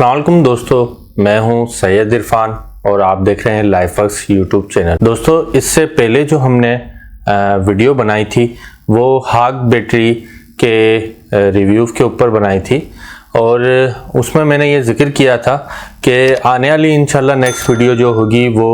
अस्सलाम वालेकुम दोस्तों, मैं हूं सैयद इरफान और आप देख रहे हैं लाइफवर्क्स यूट्यूब चैनल। दोस्तों, इससे पहले जो हमने वीडियो बनाई थी वो हाग बैटरी के रिव्यू के ऊपर बनाई थी और उसमें मैंने ये जिक्र किया था कि आने वाली इंशाल्लाह नेक्स्ट वीडियो जो होगी वो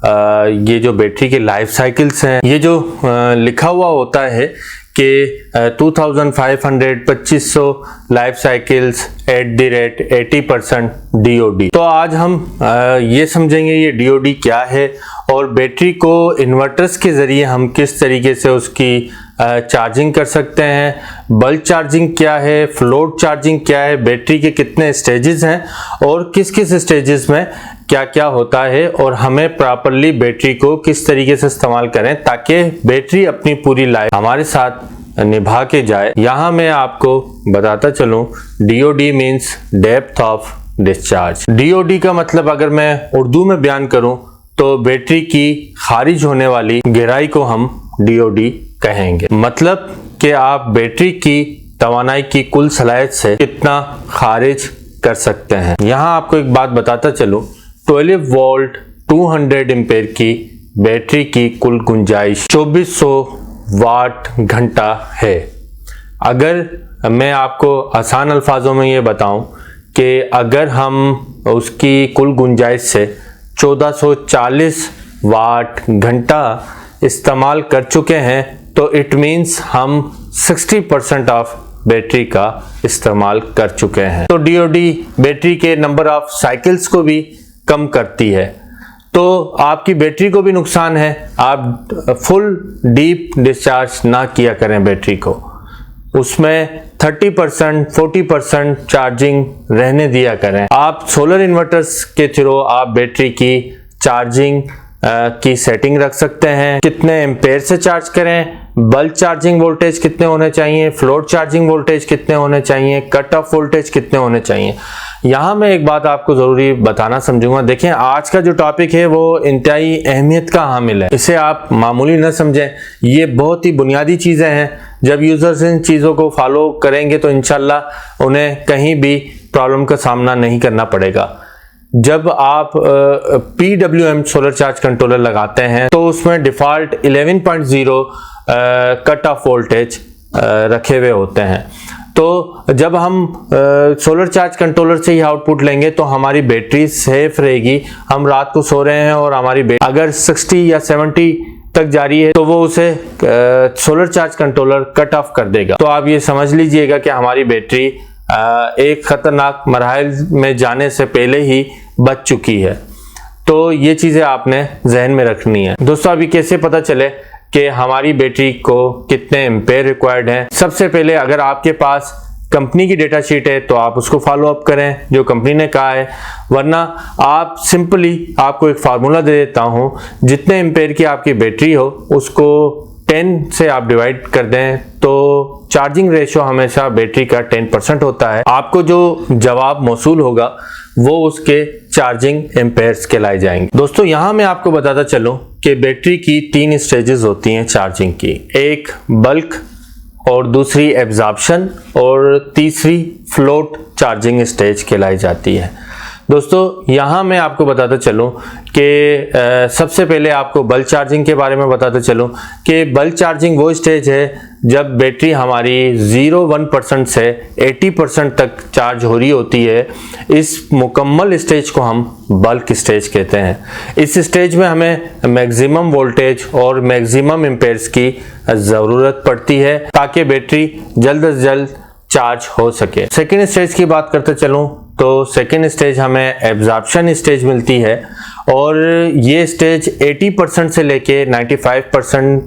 ये जो बैटरी के लाइफ साइकिल्स हैं, ये जो लिखा हुआ होता है कि 2500 life cycles at the rate 80% DOD। तो आज हम ये समझेंगे ये DOD क्या है और बैटरी को इन्वर्टर्स के ज़रिए हम किस तरीके से उसकी चार्जिंग कर सकते हैं। बल्क चार्जिंग क्या है, फ्लोट चार्जिंग क्या है, बैटरी के कितने स्टेजेस हैं और किस किस स्टेजेस में क्या क्या होता है और हमें प्रॉपरली बैटरी को किस तरीके से इस्तेमाल करें ताकि बैटरी अपनी पूरी लाइफ हमारे साथ निभा के जाए। यहाँ मैं आपको बताता चलूँ, DOD means depth of discharge. DOD का मतलब अगर मैं उर्दू में बयान करूँ तो बैटरी की खारिज होने वाली गहराई को हम DOD कहेंगे। मतलब कि आप बैटरी की तवानाई की कुल सलाहियत से कितना खारिज कर सकते हैं। यहाँ आपको एक बात बताता चलूँ, 12 वोल्ट 200 एम्पेयर की बैटरी की कुल गुंजाइश 2400 वाट घंटा है। अगर मैं आपको आसान अल्फाजों में ये बताऊं कि अगर हम उसकी कुल गुंजाइश से 1440 वाट घंटा इस्तेमाल कर चुके हैं तो इट मीन्स हम 60% ऑफ बैटरी का इस्तेमाल कर चुके हैं। तो DOD बैटरी के नंबर ऑफ साइकिल्स को भी कम करती है, तो आपकी बैटरी को भी नुकसान है। आप फुल डीप डिस्चार्ज ना किया करें बैटरी को, उसमें 30% 40% चार्जिंग रहने दिया करें। आप सोलर इन्वर्टर्स के थ्रू आप बैटरी की चार्जिंग की सेटिंग रख सकते हैं, कितने एम्पेयर से चार्ज करें, बल्क चार्जिंग वोल्टेज कितने होने चाहिए, फ्लोट चार्जिंग वोल्टेज कितने होने चाहिए, कट ऑफ वोल्टेज कितने होने चाहिए। यहाँ मैं एक बात आपको ज़रूरी बताना समझूंगा। देखें, आज का जो टॉपिक है वो इंतहाई अहमियत का हामिल है, इसे आप मामूली न समझें। ये बहुत ही बुनियादी चीज़ें हैं। जब यूज़र्स इन चीज़ों को फॉलो करेंगे तो इंशाल्लाह उन्हें कहीं भी प्रॉब्लम का सामना नहीं करना पड़ेगा। जब आप PWM सोलर चार्ज कंट्रोलर लगाते हैं तो उसमें डिफ़ॉल्ट 11.0 कट ऑफ वोल्टेज रखे हुए होते हैं। तो जब हम सोलर चार्ज कंट्रोलर से ही आउटपुट लेंगे तो हमारी बैटरी सेफ रहेगी। हम रात को सो रहे हैं और हमारी बैटरी अगर 60 या 70 तक जा रही है तो वो उसे solar charge controller cut off कर देगा। तो आप ये समझ लीजिएगा कि हमारी बैटरी एक खतरनाक मरहल में जाने से पहले ही बच चुकी है। तो ये चीज़ें आपने जहन में रखनी है। दोस्तों, अभी कैसे पता चले कि हमारी बैटरी को कितने एम्पेयर रिक्वायर्ड हैं? सबसे पहले अगर आपके पास कंपनी की डेटा शीट है तो आप उसको फॉलो अप करें जो कंपनी ने कहा है, वरना आप सिंपली आपको एक फार्मूला दे देता हूं, जितने एम्पेयर की आपकी बैटरी हो उसको 10 से आप डिवाइड कर दें तो चार्जिंग रेशियो हमेशा बैटरी का 10% होता है। आपको जो जवाब मौसूल होगा वो उसके चार्जिंग एम्पेयर्स कहलाए जाएंगे। दोस्तों, यहाँ मैं आपको बताता चलूँ कि बैटरी की 3 स्टेजेस होती हैं चार्जिंग की। एक बल्क और दूसरी एब्जॉर्प्शन और तीसरी फ्लोट चार्जिंग स्टेज कहलाई जाती है। दोस्तों, यहाँ मैं आपको बताता चलूँ कि सबसे पहले आपको बल्क चार्जिंग के बारे में बताता चलूँ कि बल्क चार्जिंग वो स्टेज है जब बैटरी हमारी 0-1% से 80% तक चार्ज हो रही होती है। इस मुकम्मल स्टेज को हम बल्क स्टेज कहते हैं। इस स्टेज में हमें मैक्सिमम वोल्टेज और मैक्सिमम एम्पेयर्स की ज़रूरत पड़ती है ताकि बैटरी जल्द से जल्द चार्ज हो सके। सेकेंड स्टेज की बात करते चलूँ तो सेकेंड स्टेज हमें एब्जॉर्प्शन स्टेज मिलती है और ये स्टेज 80% से लेके 95%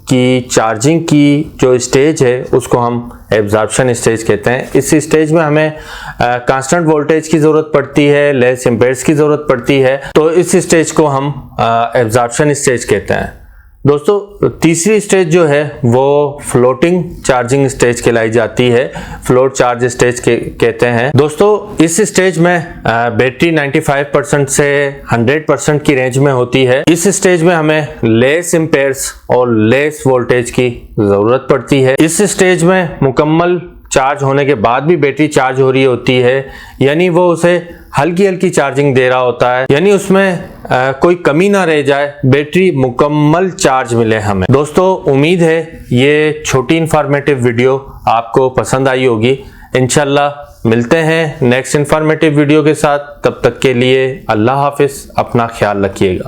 की चार्जिंग की जो स्टेज है उसको हम एब्जॉर्प्शन स्टेज कहते हैं। इस स्टेज में हमें कांस्टेंट वोल्टेज की ज़रूरत पड़ती है, लेस एम्पेयर्स की ज़रूरत पड़ती है, तो इस स्टेज को हम एब्जॉर्प्शन स्टेज कहते हैं। दोस्तों, तीसरी स्टेज जो है वो फ्लोटिंग चार्जिंग स्टेज कहलाई जाती है, फ्लोट चार्ज स्टेज कहते हैं। दोस्तों, इस स्टेज में बैटरी 95% से 100% की रेंज में होती है। इस स्टेज में हमें लेस एम्पेयर्स और लेस वोल्टेज की ज़रूरत पड़ती है। इस स्टेज में मुकम्मल चार्ज होने के बाद भी बैटरी चार्ज हो रही होती है, यानी वो उसे हल्की हल्की चार्जिंग दे रहा होता है, यानी उसमें कोई कमी ना रह जाए, बैटरी मुकम्मल चार्ज मिले हमें। दोस्तों उम्मीद है ये छोटी इंफॉर्मेटिव वीडियो आपको पसंद आई होगी। इंशाल्लाह मिलते हैं नेक्स्ट इंफॉर्मेटिव वीडियो के साथ, तब तक के लिए अल्लाह हाफिज, अपना ख्याल रखिएगा।